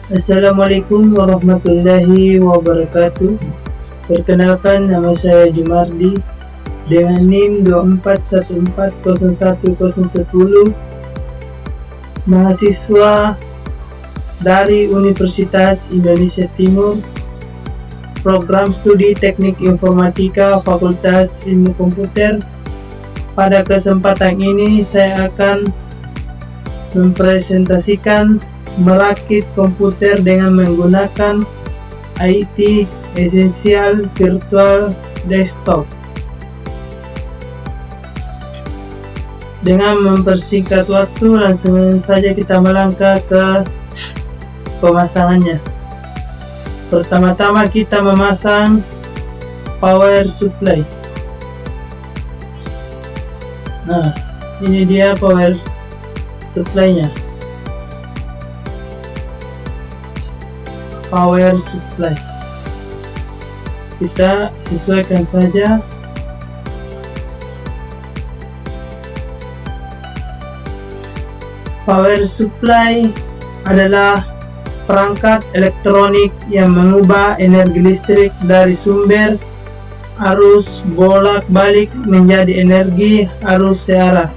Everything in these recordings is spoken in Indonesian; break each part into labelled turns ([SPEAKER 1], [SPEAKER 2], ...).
[SPEAKER 1] Assalamualaikum warahmatullahi wabarakatuh. Perkenalkan, nama saya Jumardi dengan NIM 241401010, mahasiswa dari Universitas Indonesia Timur, program studi Teknik Informatika Fakultas Ilmu Komputer. Pada kesempatan ini saya akan mempresentasikan merakit komputer dengan menggunakan IT Essential Virtual Desktop. Dengan mempersingkat waktu, langsung saja kita melangkah ke pemasangannya. Pertama-tama kita memasang power supply. Nah, ini dia power supply-nya. Power supply kita sesuaikan saja. Power supply adalah perangkat elektronik yang mengubah energi listrik dari sumber arus bolak-balik menjadi energi arus searah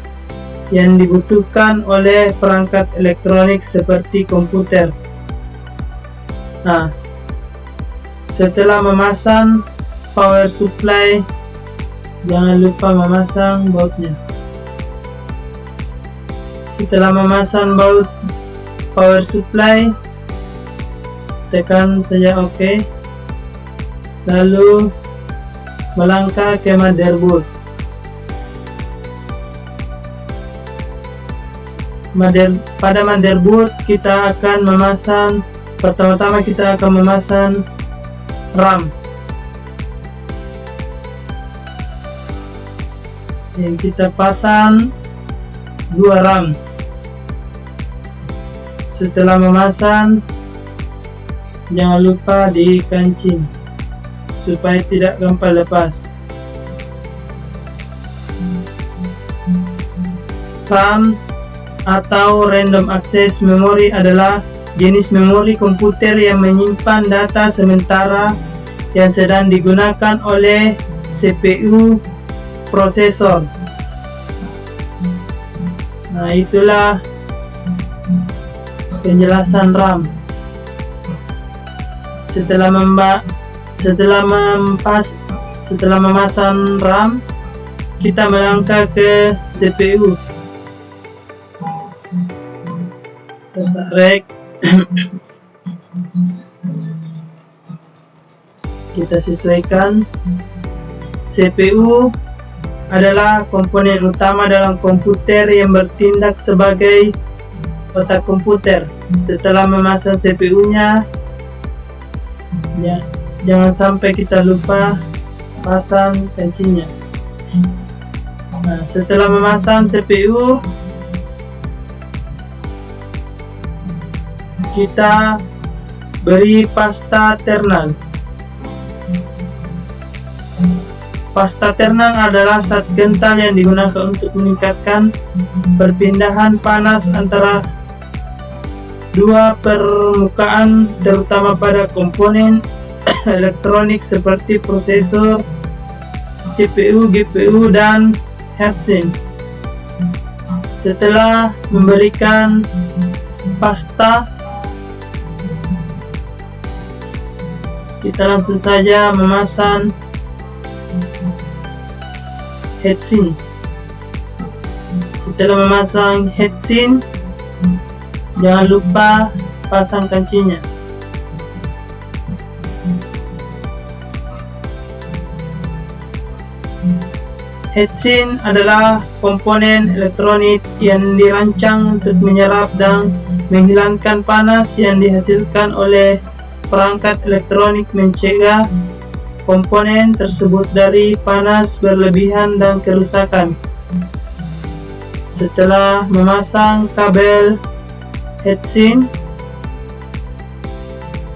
[SPEAKER 1] yang dibutuhkan oleh perangkat elektronik seperti komputer. Nah, setelah memasang power supply, jangan lupa memasang bautnya. Setelah memasang baut power supply, tekan saja OK. Lalu melangkah ke motherboard. Pada motherboard kita akan memasang, pertama-tama kita akan memasang RAM. Yang kita pasang 2 RAM. Setelah memasang, jangan lupa dikancing supaya tidak gampang lepas. RAM atau Random Access Memory adalah jenis memori komputer yang menyimpan data sementara yang sedang digunakan oleh CPU prosesor. Nah, itulah penjelasan RAM. Setelah memasang RAM, kita melangkah ke CPU. Tertarik. Kita sesuaikan. CPU adalah komponen utama dalam komputer yang bertindak sebagai otak komputer. Setelah memasang CPU-nya, jangan sampai kita lupa pasang kancingnya. Nah, setelah memasang CPU, kita beri pasta ternan. Pasta ternan adalah zat kental yang digunakan untuk meningkatkan perpindahan panas antara dua permukaan, terutama pada komponen elektronik seperti prosesor, CPU, GPU, dan heatsink. Setelah memberikan pasta, kita langsung saja memasang heatsink. Setelah memasang heatsink, jangan lupa pasang kancingnya. Heatsink adalah komponen elektronik yang dirancang untuk menyerap dan menghilangkan panas yang dihasilkan oleh perangkat elektronik, mencegah komponen tersebut dari panas berlebihan dan kerusakan. Setelah memasang kabel heatsink,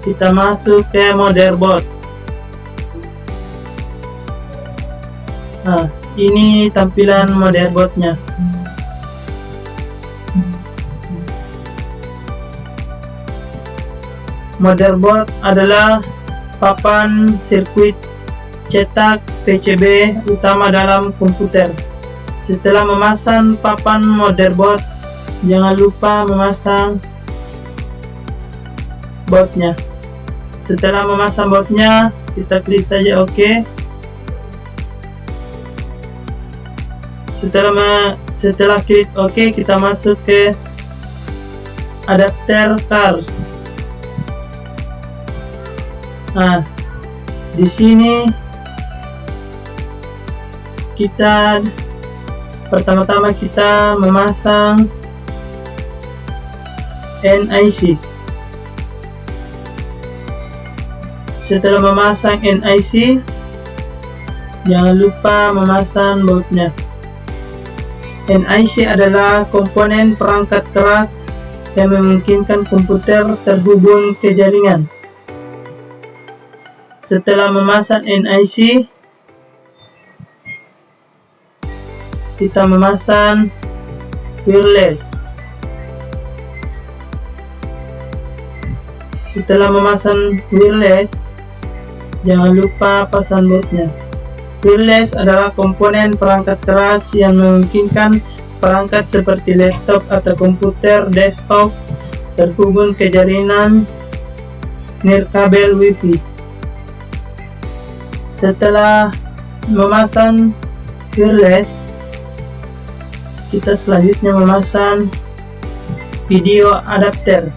[SPEAKER 1] kita masuk ke motherboard. Nah, ini tampilan motherboardnya. Motherboard adalah papan sirkuit cetak PCB utama dalam komputer. Setelah memasang papan motherboard, jangan lupa memasang boardnya. Setelah memasang boardnya, kita klik saja OK. Setelah klik OK, kita masuk ke adapter cars. Nah, di sini pertama-tama kita memasang NIC. Setelah memasang NIC, jangan lupa memasang bautnya. NIC adalah komponen perangkat keras yang memungkinkan komputer terhubung ke jaringan. Setelah memasang NIC, kita memasang wireless. Setelah memasang wireless, jangan lupa pasang bautnya. Wireless adalah komponen perangkat keras yang memungkinkan perangkat seperti laptop atau komputer desktop terhubung ke jaringan nirkabel Wi-Fi. Setelah memasang wireless, kita selanjutnya memasang video adapter.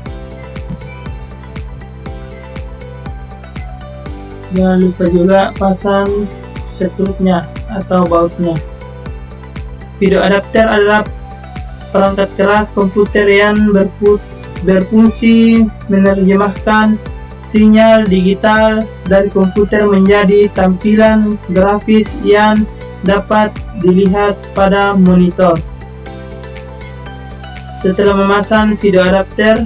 [SPEAKER 1] Jangan lupa juga pasang sprutnya atau bautnya. Video adapter adalah perangkat keras komputer yang berfungsi menerjemahkan sinyal digital dari komputer menjadi tampilan grafis yang dapat dilihat pada monitor. Setelah memasang video adapter,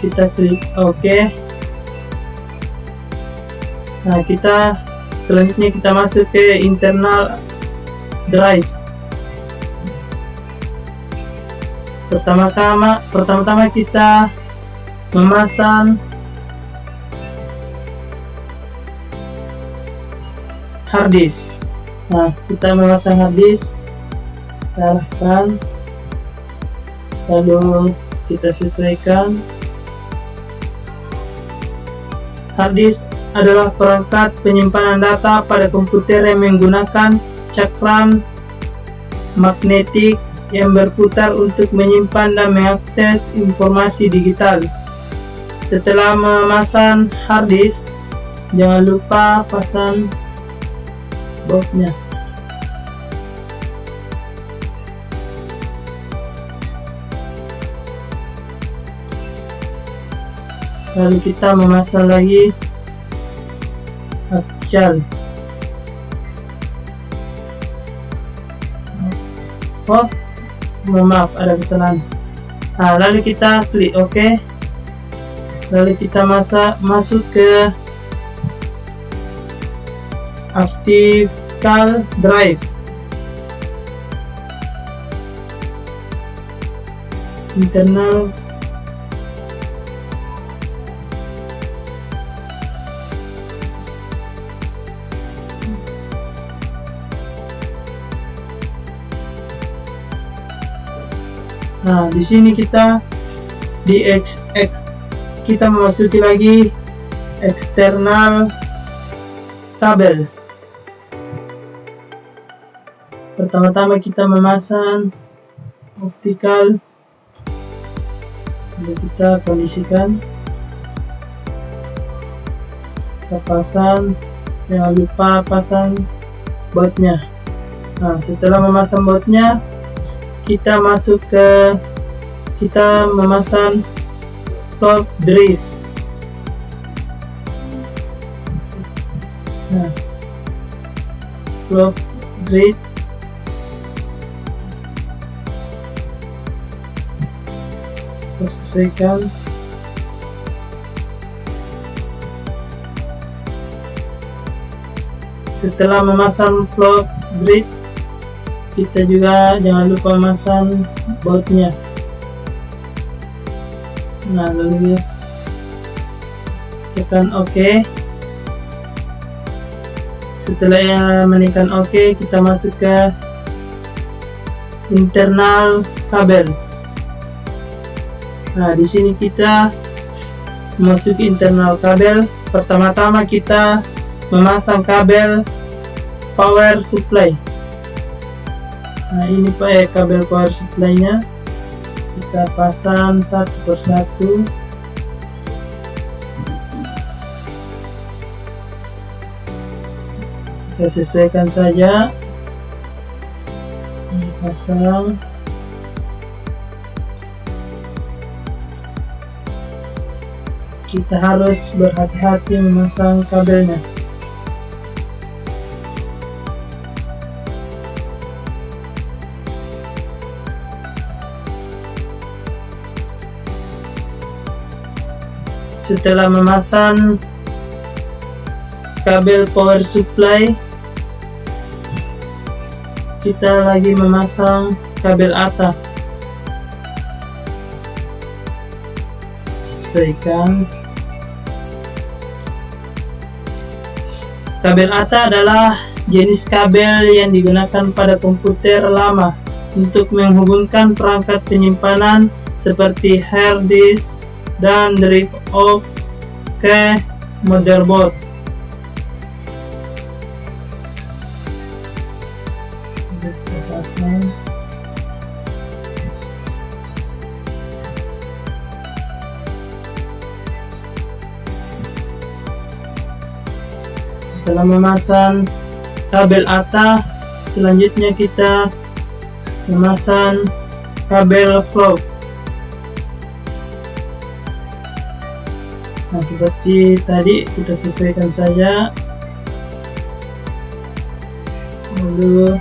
[SPEAKER 1] kita klik OK. Nah, selanjutnya kita masuk ke internal drive. Pertama-tama kita memasang hard disk. Nah, kita memasang hard disk, kita arahkan, lalu kita sesuaikan. Hard disk adalah perangkat penyimpanan data pada komputer yang menggunakan cakram magnetik yang berputar untuk menyimpan dan mengakses informasi digital. Setelah memasang hard disk, jangan lupa pasang bautnya. Lalu kita memasang lagi shell. Oh, maaf, ada kesalahan. Nah, lalu kita klik OK. Lalu kita masuk ke optical drive. Internal Nah, di sini kita kita memasuki lagi external kabel. Pertama-tama kita memasang optical. Lalu kita kondisikan, kita pasang. Jangan lupa pasang bautnya. Nah, setelah memasang bautnya, kita memasang clock drive. Nah, clock drive kita sesuaikan. Setelah memasang clock drive, kita juga jangan lupa memasang bautnya. Nah, lalu tekan OK. Setelah menekan OK, kita masuk ke internal kabel. Nah, di sini kita masuk internal kabel. Pertama-tama kita memasang kabel power supply. Nah, ini kabel power supply-nya. Kita pasang satu persatu. Kita sesuaikan saja. Ini pasang. Kita harus berhati-hati memasang kabelnya. Setelah memasang kabel power supply, kita lagi memasang kabel ATA. Sesuaikan. Kabel ATA adalah jenis kabel yang digunakan pada komputer lama untuk menghubungkan perangkat penyimpanan seperti hard disk dan drive ke motherboard. Setelah memasang kabel ATA, selanjutnya kita memasang kabel float. Nah, seperti tadi kita sesuaikan saja. Lalu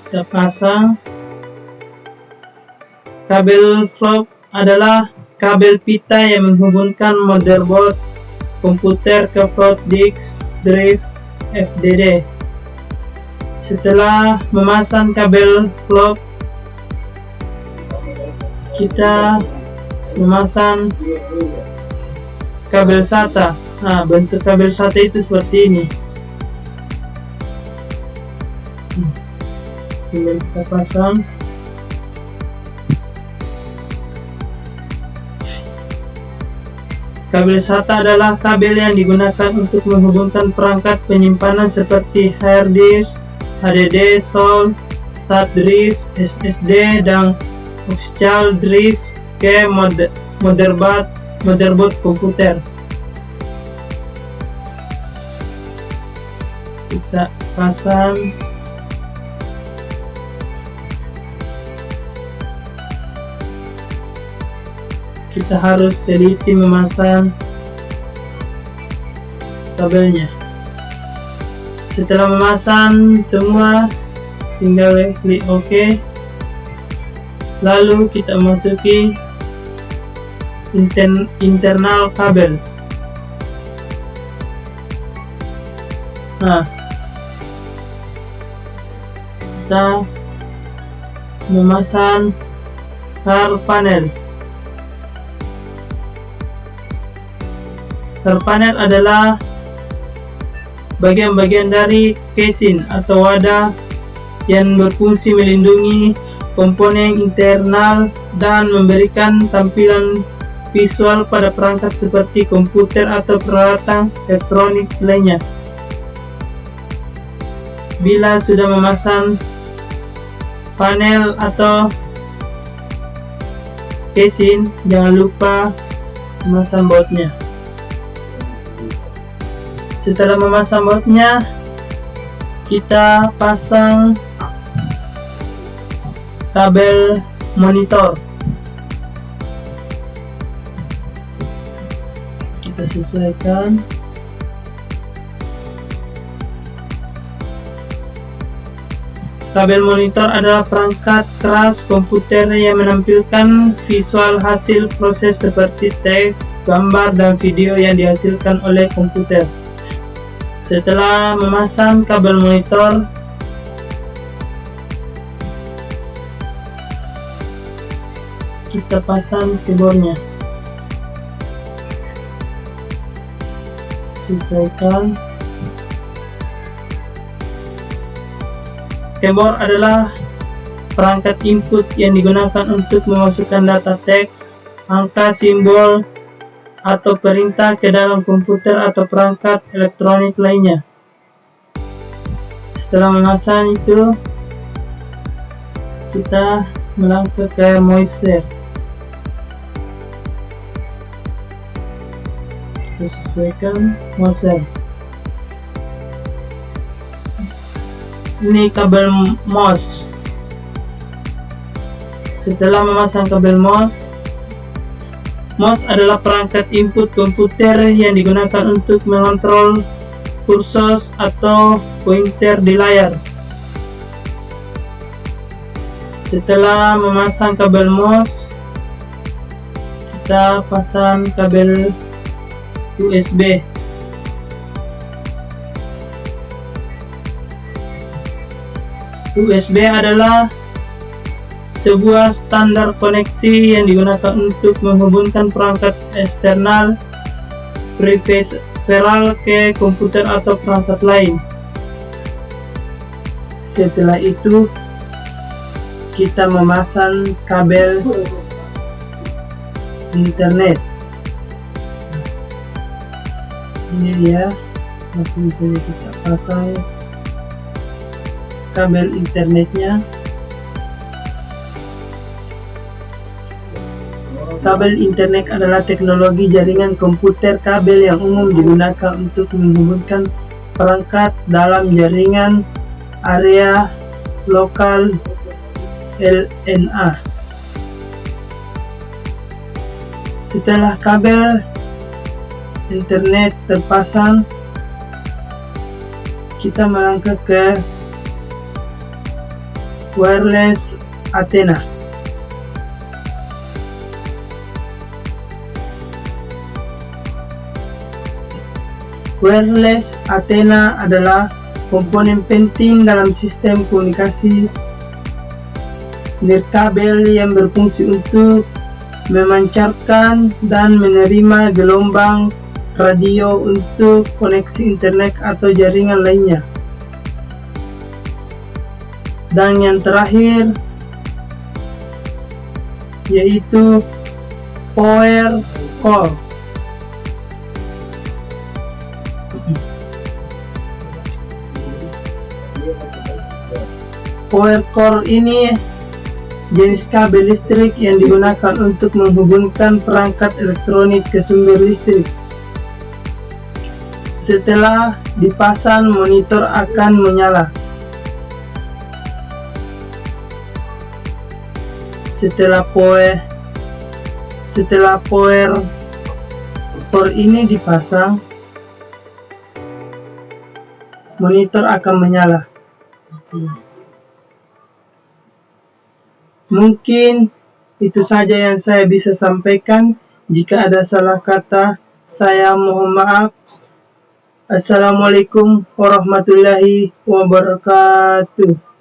[SPEAKER 1] kita pasang. Kabel float adalah kabel pita yang menghubungkan motherboard komputer ke float disk drive FDD. Setelah memasang kabel float, kita memasang kabel SATA. Nah, bentuk kabel SATA itu seperti ini. Tinggal kita pasang. Kabel SATA adalah kabel yang digunakan untuk menghubungkan perangkat penyimpanan seperti hard disk, HDD, SOL, start drive, SSD, dan official drive ke motherboard komputer. Kita pasang. Kita harus teliti memasang kabelnya. Setelah memasang semua, tinggal klik OK. Lalu kita masuki internal kabel. Nah, kita memasang car panel. Car panel adalah bagian-bagian dari casing atau wadah yang berfungsi melindungi komponen internal dan memberikan tampilan visual pada perangkat seperti komputer atau peralatan elektronik lainnya. Bila sudah memasang panel atau casing, jangan lupa memasang bautnya. Setelah memasang bautnya, kita pasang kabel monitor. Kita sesuaikan. Kabel monitor adalah perangkat keras komputer yang menampilkan visual hasil proses seperti teks, gambar, dan video yang dihasilkan oleh komputer. Setelah memasang kabel monitor, kita pasang keyboardnya. sesuaikan. Keyboard adalah perangkat input yang digunakan untuk memasukkan data teks, angka, simbol, atau perintah ke dalam komputer atau perangkat elektronik lainnya. Setelah memasang itu, kita melangkah ke Moiser. Kita sesuaikan Moiser. Ini kabel mouse. Setelah memasang kabel mouse adalah perangkat input komputer yang digunakan untuk mengontrol kursor atau pointer di layar. Setelah memasang kabel mouse, kita pasang kabel USB. USB adalah sebuah standar koneksi yang digunakan untuk menghubungkan perangkat eksternal peripheral ke komputer atau perangkat lain. Setelah itu, kita memasang kabel internet. Ini dia, langsung saja kita pasang kabel internetnya. Kabel internet adalah teknologi jaringan komputer kabel yang umum digunakan untuk menghubungkan perangkat dalam jaringan area lokal LNA. Setelah kabel internet terpasang, kita melangkah ke wireless Athena. Wireless Athena adalah komponen penting dalam sistem komunikasi nirkabel yang berfungsi untuk memancarkan dan menerima gelombang radio untuk koneksi internet atau jaringan lainnya. Dan yang terakhir yaitu power core. Power core ini jenis kabel listrik yang digunakan untuk menghubungkan perangkat elektronik ke sumber listrik. Setelah dipasang, monitor akan menyala. Setelah power core ini dipasang, monitor akan menyala. Mungkin itu saja yang saya bisa sampaikan. Jika ada salah kata, saya mohon maaf. Assalamualaikum warahmatullahi wabarakatuh.